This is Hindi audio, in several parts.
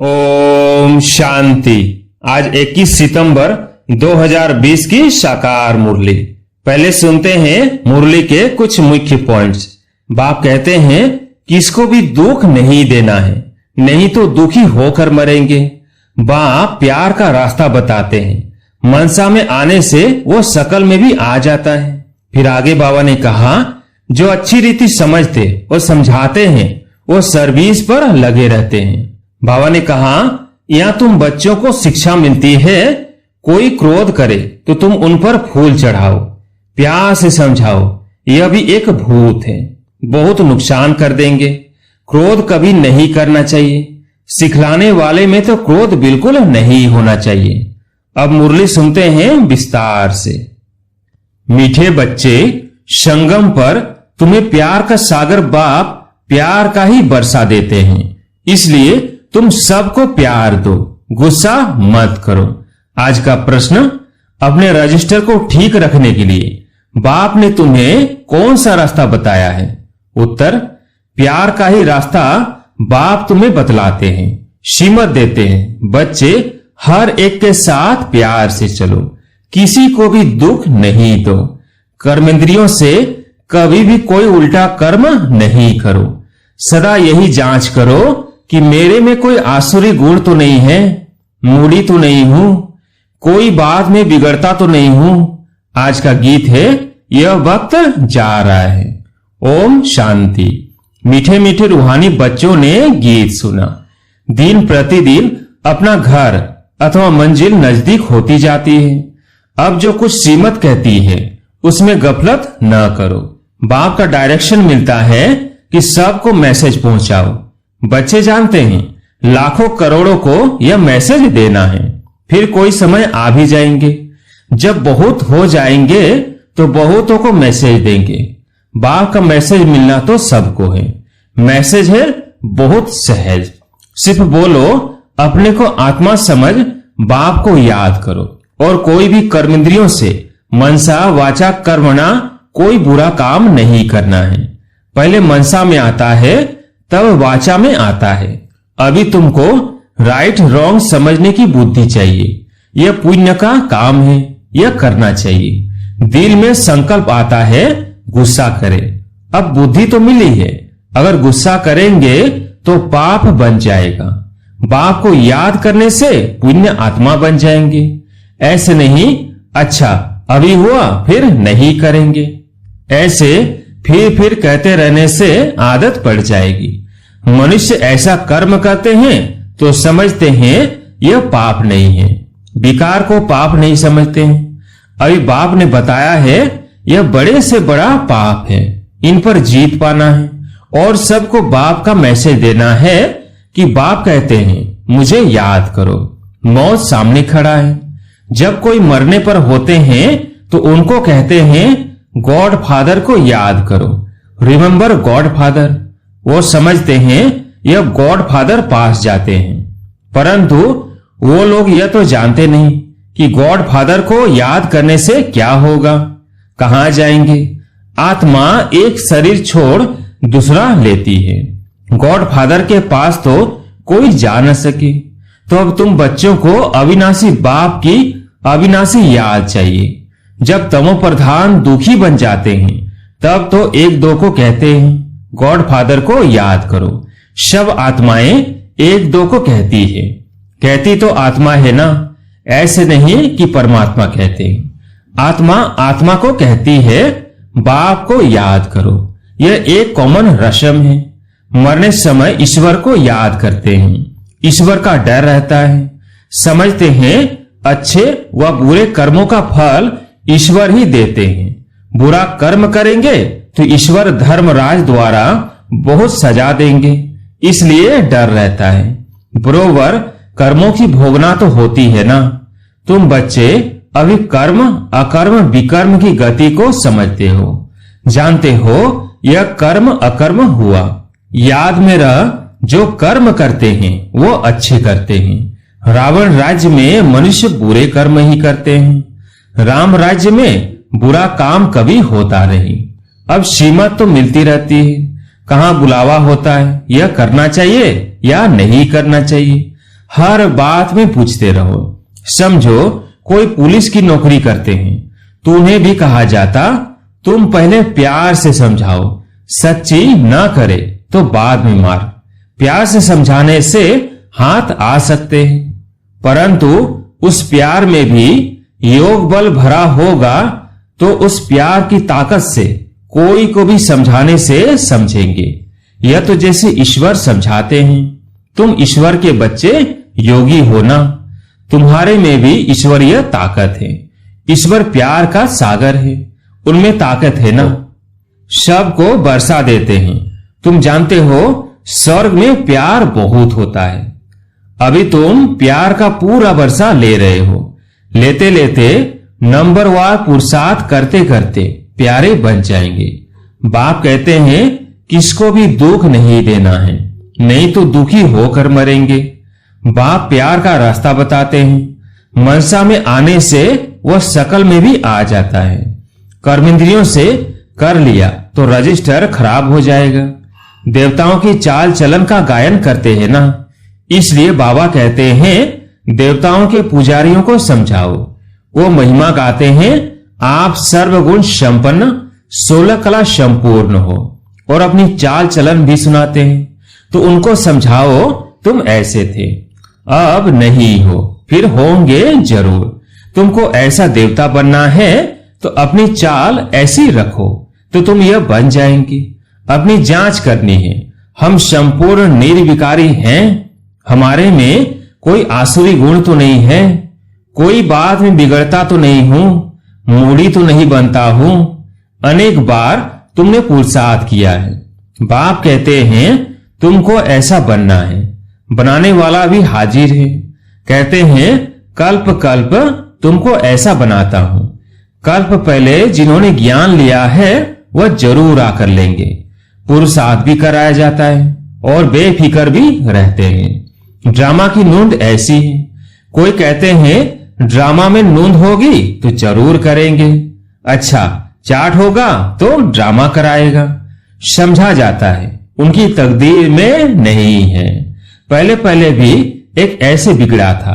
ओम शांति। आज 21 सितंबर 2020 की साकार मुरली। पहले सुनते हैं मुरली के कुछ मुख्य पॉइंट्स। बाप कहते हैं किसको भी दुख नहीं देना है, नहीं तो दुखी होकर मरेंगे। बाप प्यार का रास्ता बताते हैं। मनसा में आने से वो शकल में भी आ जाता है। फिर आगे बाबा ने कहा जो अच्छी रीति समझते और समझाते हैं वो सर्विस पर लगे रहते हैं। बाबा ने कहा यहाँ तुम बच्चों को शिक्षा मिलती है, कोई क्रोध करे तो तुम उन पर फूल चढ़ाओ, प्यार से समझाओ। यह भी एक भूत है, बहुत नुकसान कर देंगे। क्रोध कभी नहीं करना चाहिए। सिखलाने वाले में तो क्रोध बिल्कुल नहीं होना चाहिए। अब मुरली सुनते हैं विस्तार से। मीठे बच्चे, संगम पर तुम्हें प्यार का सागर बाप प्यार का ही बरसा देते हैं, इसलिए तुम सबको प्यार दो, गुस्सा मत करो। आज का प्रश्न, अपने रजिस्टर को ठीक रखने के लिए बाप ने तुम्हें कौन सा रास्ता बताया है? उत्तर, प्यार का ही रास्ता बाप तुम्हें बतलाते हैं, सीमत देते हैं। बच्चे, हर एक के साथ प्यार से चलो, किसी को भी दुख नहीं दो। कर्मेंद्रियों से कभी भी कोई उल्टा कर्म नहीं करो। सदा यही जांच करो कि मेरे में कोई आसुरी गुण तो नहीं है, मूढ़ी तो नहीं हूं, कोई बात में बिगड़ता तो नहीं हूं। आज का गीत है, यह वक्त जा रहा है। ओम शांति। मीठे मीठे रूहानी बच्चों ने गीत सुना। दिन प्रतिदिन अपना घर अथवा मंजिल नजदीक होती जाती है। अब जो कुछ सीमत कहती है उसमें गफलत न करो। बाप का डायरेक्शन मिलता है कि सबको मैसेज पहुंचाओ। बच्चे जानते हैं लाखों करोड़ों को यह मैसेज देना है। फिर कोई समय आ भी जाएंगे जब बहुत हो जाएंगे तो बहुतों को मैसेज देंगे। बाप का मैसेज मिलना तो सबको है। मैसेज है बहुत सहज, सिर्फ बोलो, अपने को आत्मा समझ बाप को याद करो। और कोई भी कर्मेंद्रियों से मनसा वाचा कर्मणा कोई बुरा काम नहीं करना है। पहले मनसा में आता है तब वाचा में आता है। अभी तुमको राइट रॉन्ग समझने की बुद्धि चाहिए। यह पुण्य का काम है, यह करना चाहिए। दिल में संकल्प आता है गुस्सा करे। अब बुद्धि तो मिली है, अगर गुस्सा करेंगे तो पाप बन जाएगा। बाप को याद करने से पुण्य आत्मा बन जाएंगे। ऐसे नहीं, अच्छा अभी हुआ फिर नहीं करेंगे। ऐसे फिर कहते रहने से आदत पड़ जाएगी। मनुष्य ऐसा कर्म करते हैं तो समझते हैं यह पाप नहीं है, विकार को पाप नहीं समझते हैं। अभी बाप ने बताया है यह बड़े से बड़ा पाप है, इन पर जीत पाना है। और सबको बाप का मैसेज देना है कि बाप कहते हैं मुझे याद करो, मौत सामने खड़ा है। जब कोई मरने पर होते हैं तो उनको कहते हैं गॉड फादर को याद करो, रिमेंबर गॉड फादर। वो समझते हैं यह गॉड फादर पास जाते हैं, परंतु वो लोग यह तो जानते नहीं कि गॉड फादर को याद करने से क्या होगा, कहां जाएंगे। आत्मा एक शरीर छोड़ दूसरा लेती है, गॉड फादर के पास तो कोई जा न सके। तो अब तुम बच्चों को अविनाशी बाप की अविनाशी याद चाहिए। जब तमो प्रधान दुखी बन जाते हैं तब तो एक दो को कहते हैं गॉड फादर को याद करो। सब आत्माएं एक दो को कहती है, कहती तो आत्मा है ना, ऐसे नहीं कि परमात्मा कहते हैं। आत्मा आत्मा को कहती है बाप को याद करो। यह एक कॉमन रस्म है। मरने समय ईश्वर को याद करते हैं, ईश्वर का डर रहता है। समझते हैं अच्छे व बुरे कर्मों का फल ईश्वर ही देते हैं। बुरा कर्म करेंगे तो ईश्वर धर्मराज द्वारा बहुत सजा देंगे, इसलिए डर रहता है। बरोबर कर्मों की भोगना तो होती है ना। तुम बच्चे अभी कर्म अकर्म विकर्म की गति को समझते हो, जानते हो यह कर्म अकर्म हुआ। याद में रह, जो कर्म करते हैं वो अच्छे करते हैं। रावण राज्य में मनुष्य बुरे कर्म ही करते हैं, राम राज्य में बुरा काम कभी होता नहीं। अब सीमत तो मिलती रहती है, कहां बुलावा होता है, यह करना चाहिए या नहीं करना चाहिए। हर बात में पूछते रहो। समझो कोई पुलिस की नौकरी करते हैं तो उन्हें भी कहा जाता, तुम पहले प्यार से समझाओ, सच्ची ना करे तो बाद में मार। प्यार से समझाने से हाथ आ सकते हैं, परंतु उस प्यार में भी योग बल भरा होगा तो उस प्यार की ताकत से कोई को भी समझाने से समझेंगे। यह तो जैसे ईश्वर समझाते हैं, तुम ईश्वर के बच्चे योगी हो ना, तुम्हारे में भी ईश्वरीय ताकत है। ईश्वर प्यार का सागर है, उनमें ताकत है ना। सबको बरसा देते हैं। तुम जानते हो स्वर्ग में प्यार बहुत होता है। अभी तुम प्यार का पूरा बरसा ले रहे हो। लेते लेते नंबरवार पुरुषार्थ करते करते प्यारे बन जाएंगे। बाप कहते हैं किसको भी दुख नहीं देना है, नहीं तो दुखी होकर मरेंगे। बाप प्यार का रास्ता बताते हैं। मनसा में आने से वह शकल में भी आ जाता है। कर्मेंद्रियों से कर लिया तो रजिस्टर खराब हो जाएगा। देवताओं की चाल चलन का गायन करते हैं ना, इसलिए बाबा कहते हैं देवताओं के पुजारियों को समझाओ। वो महिमा गाते हैं, आप सर्वगुण संपन्न 16 कला संपूर्ण हो, और अपनी चाल चलन भी सुनाते हैं। तो उनको समझाओ तुम ऐसे थे, अब नहीं हो, फिर होंगे जरूर। तुमको ऐसा देवता बनना है तो अपनी चाल ऐसी रखो तो तुम यह बन जाएंगे। अपनी जांच करनी है। हम संपूर्ण निर्विकारी हैं, हमारे में कोई आसुरी गुण तो नहीं है, कोई बात में बिगड़ता तो नहीं हूं, मूढ़ी तो नहीं बनता हूं। अनेक बार तुमने पुरुषार्थ किया है। बाप कहते हैं तुमको ऐसा बनना है। बनाने वाला भी हाजिर है। कहते हैं कल्प कल्प तुमको ऐसा बनाता हूं। कल्प पहले जिन्होंने ज्ञान लिया है वह जरूर आकर लेंगे। पुरुषार्थ भी कराया जाता है और बेफिक्र भी रहते हैं। ड्रामा की नूंद ऐसी है। कोई कहते हैं ड्रामा में नूंद होगी तो जरूर करेंगे। अच्छा चाट होगा तो ड्रामा कराएगा। समझा जाता है उनकी तकदीर में नहीं है। पहले पहले भी एक ऐसे बिगड़ा था,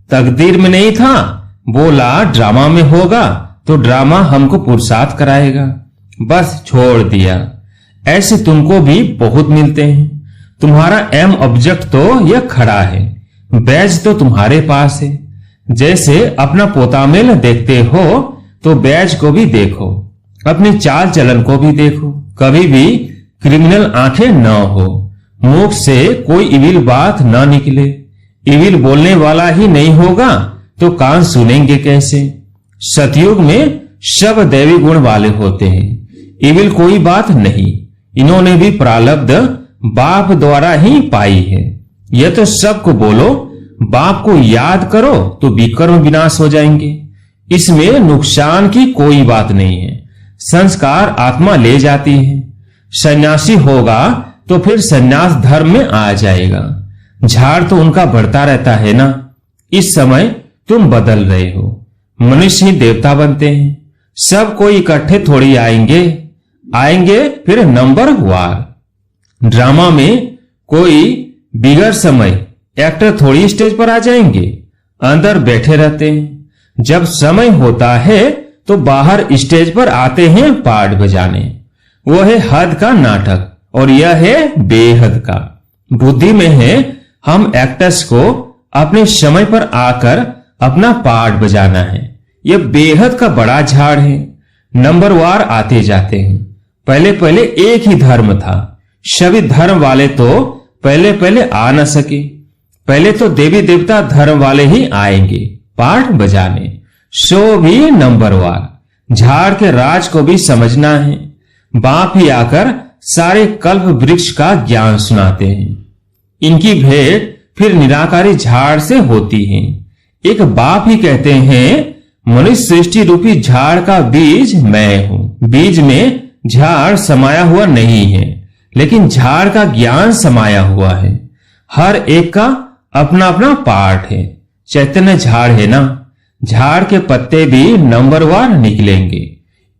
तकदीर में नहीं था, बोला ड्रामा में होगा तो ड्रामा हमको पुरुषार्थ कराएगा, बस छोड़ दिया। ऐसे तुमको भी बहुत मिलते हैं। तुम्हारा एम ऑब्जेक्ट तो यह खड़ा है, बैज तो तुम्हारे पास है। जैसे अपना पोतामेल देखते हो तो बैज को भी देखो, अपनी चाल चलन को भी देखो। कभी भी क्रिमिनल आंखें न हो, मुख से कोई इविल बात न निकले। इविल बोलने वाला ही नहीं होगा तो कान सुनेंगे कैसे। सतयुग में सब दैवी गुण वाले होते हैं, इविल कोई बात नहीं। इन्होंने भी प्रारब्ध बाप द्वारा ही पाई है। यह तो सबको बोलो बाप को याद करो तो विकर्म विनाश हो जाएंगे। इसमें नुकसान की कोई बात नहीं है। संस्कार आत्मा ले जाती है। सन्यासी होगा तो फिर सन्यास धर्म में आ जाएगा। झाड़ तो उनका बढ़ता रहता है ना। इस समय तुम बदल रहे हो, मनुष्य ही देवता बनते हैं। सब कोई इकट्ठे थोड़ी आएंगे फिर नंबर वार। ड्रामा में कोई बिगड़ समय एक्टर थोड़ी स्टेज पर आ जाएंगे, अंदर बैठे रहते हैं। जब समय होता है तो बाहर स्टेज पर आते हैं पार्ट बजाने। वो है हद का नाटक और यह है बेहद का। बुद्धि में है हम एक्टर्स को अपने समय पर आकर अपना पार्ट बजाना है। यह बेहद का बड़ा झाड़ है। नंबरवार आते जाते हैं। पहले पहले एक ही धर्म था, सभी धर्म वाले तो पहले पहले आ न सके। पहले तो देवी देवता धर्म वाले ही आएंगे पार्ट बजाने, सो भी नंबरवार। झाड़ के राज को भी समझना है। बाप ही आकर सारे कल्प वृक्ष का ज्ञान सुनाते हैं। इनकी भेंट फिर निराकारी झाड़ से होती है। एक बाप ही कहते हैं मनुष्य सृष्टि रूपी झाड़ का बीज मैं हूं। बीज में झाड़ समाया हुआ नहीं है, लेकिन झाड़ का ज्ञान समाया हुआ है। हर एक का अपना अपना पार्ट है। चैतन्य झाड़ है ना, झाड़ के पत्ते भी नंबरवार निकलेंगे।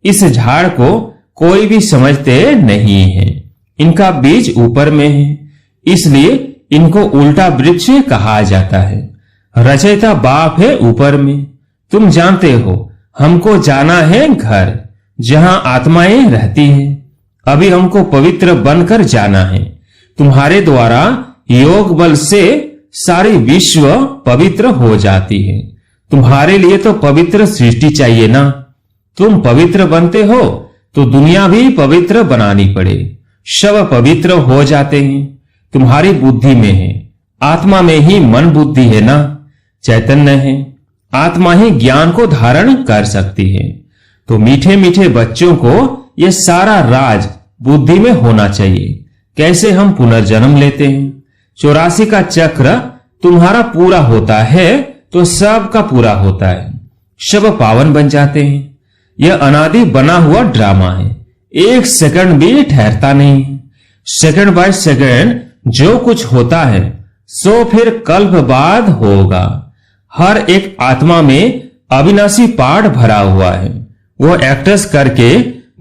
इस झाड़ को कोई भी समझते नहीं है। इनका बीज ऊपर में है, इसलिए इनको उल्टा वृक्ष कहा जाता है। रचयिता बाप है ऊपर में। तुम जानते हो हमको जाना है घर जहां आत्माएं रहती हैं। अभी हमको पवित्र बनकर जाना है। तुम्हारे द्वारा योग बल से सारी विश्व पवित्र हो जाती है। तुम्हारे लिए तो पवित्र सृष्टि चाहिए ना। तुम पवित्र बनते हो तो दुनिया भी पवित्र बनानी पड़े। सब पवित्र हो जाते हैं। तुम्हारी बुद्धि में है, आत्मा में ही मन बुद्धि है ना, चैतन्य है। आत्मा ही ज्ञान को धारण कर सकती है। तो मीठे मीठे बच्चों को यह सारा राज बुद्धि में होना चाहिए। कैसे हम पुनर्जन्म लेते हैं। 84 का चक्र तुम्हारा पूरा होता है तो सबका पूरा होता है। सब पावन बन जाते हैं। यह अनादि बना हुआ ड्रामा है। एक सेकंड भी ठहरता नहीं है। सेकंड बाय सेकंड जो कुछ होता है सो फिर कल्प बाद होगा। हर एक आत्मा में अविनाशी पाठ भरा हुआ है। वो एक्टर्स करके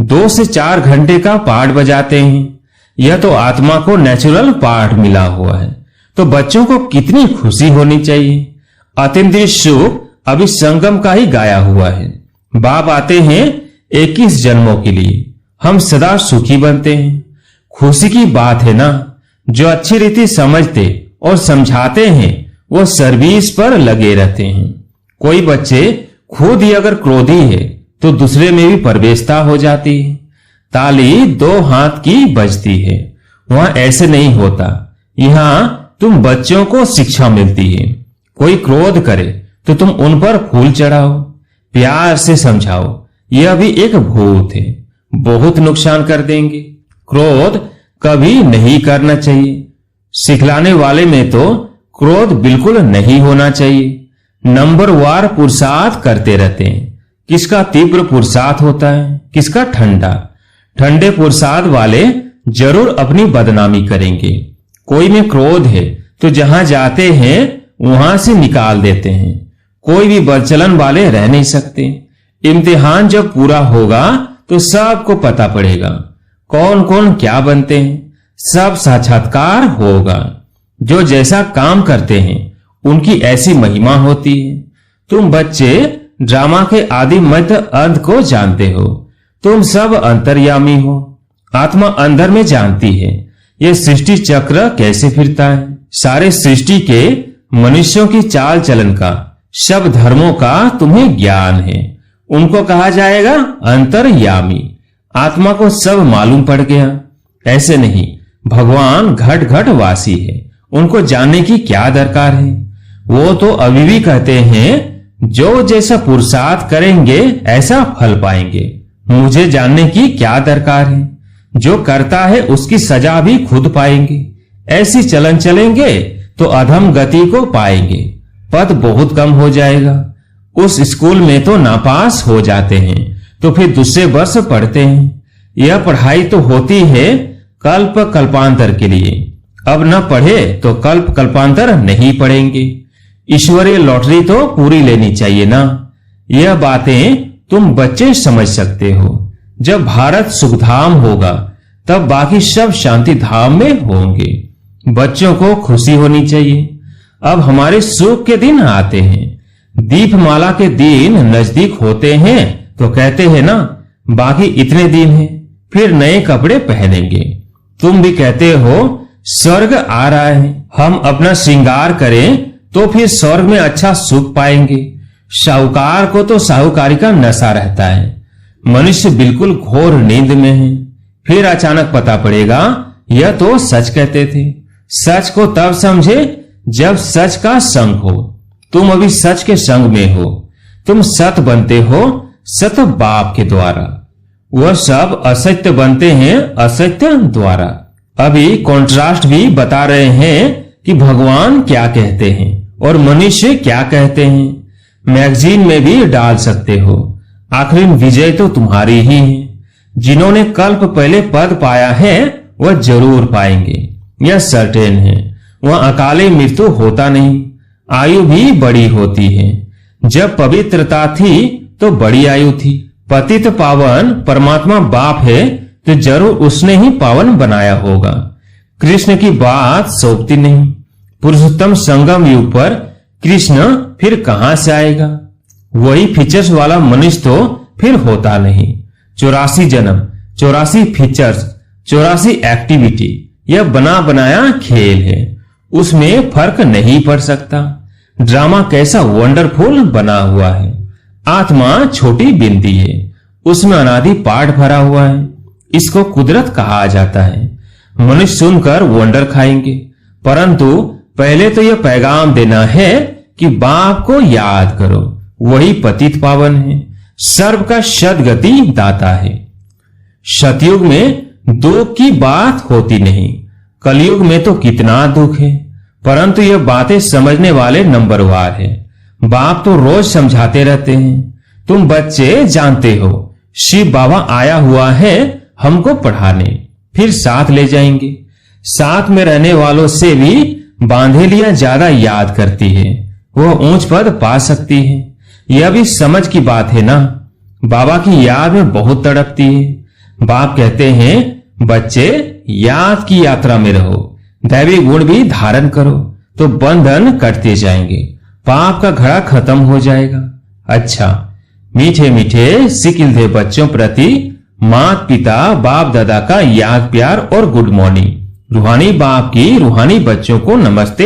2 से 4 घंटे का पाठ बजाते हैं। यह तो आत्मा को नेचुरल पाठ मिला हुआ है। तो बच्चों को कितनी खुशी होनी चाहिए। अतीन्द्रिय सुख अभी संगम का ही गाया हुआ है। बाप आते हैं 21 जन्मों के लिए। हम सदा सुखी बनते हैं। खुशी की बात है ना। जो अच्छी रीति समझते और समझाते हैं वो सर्विस पर लगे रहते हैं। कोई बच्चे खुद ही अगर क्रोधी है तो दूसरे में भी परवेशता हो जाती है। ताली 2 हाथ की बजती है। वहां ऐसे नहीं होता। यहां तुम बच्चों को शिक्षा मिलती है। कोई क्रोध करे तो तुम उन पर फूल चढ़ाओ, प्यार से समझाओ। यह भी एक भूत है, बहुत नुकसान कर देंगे। क्रोध कभी नहीं करना चाहिए। सिखलाने वाले में तो क्रोध बिल्कुल नहीं होना चाहिए। नंबरवार पुरुषार्थ करते रहते हैं। किसका तीव्र पुरुषार्थ होता है, किसका ठंडा। ठंडे पुरुषार्थ वाले जरूर अपनी बदनामी करेंगे। कोई में क्रोध है तो जहां जाते हैं वहां से निकाल देते हैं। कोई भी बदचलन वाले रह नहीं सकते। इम्तिहान जब पूरा होगा तो सबको पता पड़ेगा कौन कौन क्या बनते हैं। सब साक्षात्कार होगा। जो जैसा काम करते हैं उनकी ऐसी महिमा होती है। तुम बच्चे ड्रामा के आदि मध्य अंत को जानते हो। तुम सब अंतर्यामी हो। आत्मा अंदर में जानती है यह सृष्टि चक्र कैसे फिरता है। सारे सृष्टि के मनुष्यों की चाल चलन का, सब धर्मों का तुम्हें ज्ञान है। उनको कहा जाएगा अंतर्यामी। आत्मा को सब मालूम पड़ गया। ऐसे नहीं, भगवान घट घट वासी है। उनको जानने की क्या दरकार है। वो तो अभी भी कहते हैं जो जैसा पुरुषार्थ करेंगे ऐसा फल पाएंगे। मुझे जानने की क्या दरकार है। जो करता है उसकी सजा भी खुद पाएंगे। ऐसी चलन चलेंगे तो अधम गति को पाएंगे। पद बहुत कम हो जाएगा। उस स्कूल में तो नापास हो जाते हैं तो फिर दूसरे वर्ष पढ़ते हैं। यह पढ़ाई तो होती है कल्प कल्पांतर के लिए। अब न पढ़े तो कल्प कल्पांतर नहीं पढ़ेंगे। ईश्वरीय लॉटरी तो पूरी लेनी चाहिए ना। यह बातें तुम बच्चे समझ सकते हो। जब भारत सुखधाम होगा तब बाकी सब शांति धाम में होंगे। बच्चों को खुशी होनी चाहिए। अब हमारे सुख के दिन आते हैं। दीपमाला के दिन नजदीक होते हैं तो कहते हैं ना बाकी इतने दिन हैं, फिर नए कपड़े पहनेंगे। तुम भी कहते हो स्वर्ग आ रहा है। हम अपना श्रृंगार करें तो फिर स्वर्ग में अच्छा सुख पाएंगे। साहूकार को तो साहूकारी का नशा रहता है। मनुष्य बिल्कुल घोर नींद में है। फिर अचानक पता पड़ेगा यह तो सच कहते थे। सच को तब समझे जब सच का संग हो। तुम अभी सच के संग में हो। तुम सत बनते हो सत बाप के द्वारा। वह सब असत्य बनते हैं असत्य द्वारा। अभी कॉन्ट्रास्ट भी बता रहे हैं कि भगवान क्या कहते हैं और मनुष्य क्या कहते हैं। मैगजीन में भी डाल सकते हो। आखिर विजय तो तुम्हारी ही है। जिन्होंने कल्प पहले पद पाया है वह जरूर पाएंगे। यह सर्टेन है। वह अकाले मृत्यु होता नहीं। आयु भी बड़ी होती है। जब पवित्रता थी तो बड़ी आयु थी। पतित पावन परमात्मा बाप है तो जरूर उसने ही पावन बनाया होगा। कृष्ण की बात सोचती नहीं। पुरुषोत्तम संगम युग पर कृष्ण फिर कहां से आएगा? वही फीचर्स वाला मनुष्य तो फिर होता नहीं। 84 जन्म, 84 फीचर्स, 84 एक्टिविटी, यह बना बनाया खेल है, उसमें फर्क नहीं पड़ सकता। ड्रामा कैसा वंडरफुल बना हुआ है। आत्मा छोटी बिंदी है, उसमें अनादि पाठ भरा हुआ है, इसको कुदरत कहा जाता है। मनुष्य सुनकर वंडर खाएंगे, परंतु पहले तो यह पैगाम देना है कि बाप को याद करो, वही पतित पावन है, सर्व का सद्गति दाता है। सतयुग में दुख की बात होती नहीं, कलयुग में तो कितना दुख है, परंतु यह बातें समझने वाले नंबरवार है। बाप तो रोज समझाते रहते हैं, तुम बच्चे जानते हो शिव बाबा आया हुआ है हमको पढ़ाने, फिर साथ ले जाएंगे। साथ में रहने वालों से भी बांधेलियां ज्यादा याद करती है, वह ऊंच पद पा सकती है। यह भी समझ की बात है ना। बाबा की याद में बहुत तड़पती है। बाप कहते हैं बच्चे याद की यात्रा में रहो, दैवी गुण भी धारण करो तो बंधन कटते जाएंगे, पाप का घड़ा खत्म हो जाएगा। अच्छा, मीठे मीठे सिकिलधे बच्चों प्रति माता पिता बाप दादा का याद प्यार और गुड मॉर्निंग। रूहानी बाप की रूहानी बच्चों को नमस्ते।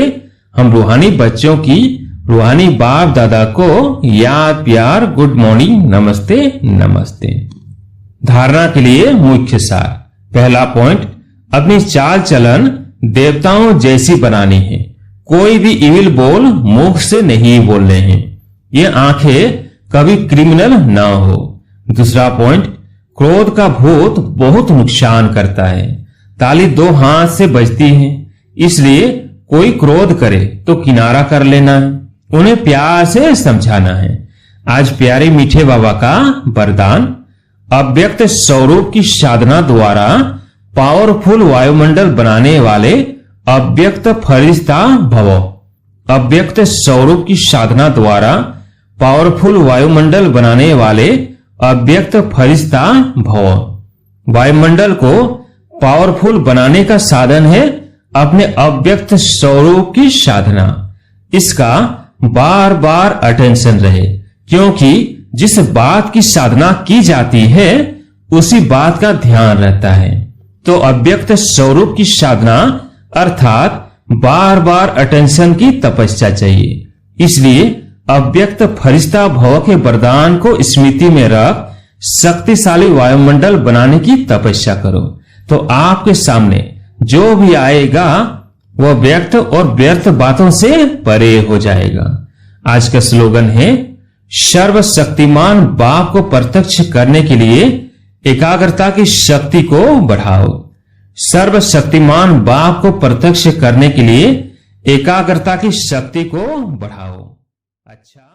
हम रूहानी बच्चों की रूहानी बाप दादा को याद प्यार गुड मॉर्निंग नमस्ते नमस्ते। धारणा के लिए मुख्य सार। पहला पॉइंट, अपनी चाल चलन देवताओं जैसी बनानी है। कोई भी इविल बोल मुख से नहीं बोलने हैं। ये आंखें कभी क्रिमिनल ना हो। दूसरा पॉइंट, क्रोध का भूत बहुत नुकसान करता है। ताली दो हाथ से बजती है, इसलिए कोई क्रोध करे तो किनारा कर लेना है, उन्हें प्यार से समझाना है। आज प्यारे मीठे बाबा का वरदान, अव्यक्त स्वरूप की साधना द्वारा पावरफुल वायुमंडल बनाने वाले अव्यक्त फरिश्ता भवो। अव्यक्त स्वरूप की साधना द्वारा पावरफुल वायुमंडल बनाने वाले अव्यक्त फरिश्ता भवो। वायुमंडल को पावरफुल बनाने का साधन है अपने अव्यक्त स्वरूप की साधना। इसका बार बार अटेंशन रहे, क्योंकि जिस बात की साधना की जाती है उसी बात का ध्यान रहता है। तो अव्यक्त स्वरूप की साधना अर्थात बार बार अटेंशन की तपस्या चाहिए। इसलिए अव्यक्त फरिश्ता भव के वरदान को स्मृति में रख शक्तिशाली वायुमंडल बनाने की तपस्या करो, तो आपके सामने जो भी आएगा वह व्यक्त और व्यर्थ बातों से परे हो जाएगा। आज का स्लोगन है, सर्वशक्तिमान बाप को प्रत्यक्ष करने के लिए एकाग्रता की शक्ति को बढ़ाओ। सर्वशक्तिमान बाप को प्रत्यक्ष करने के लिए एकाग्रता की शक्ति को बढ़ाओ। अच्छा।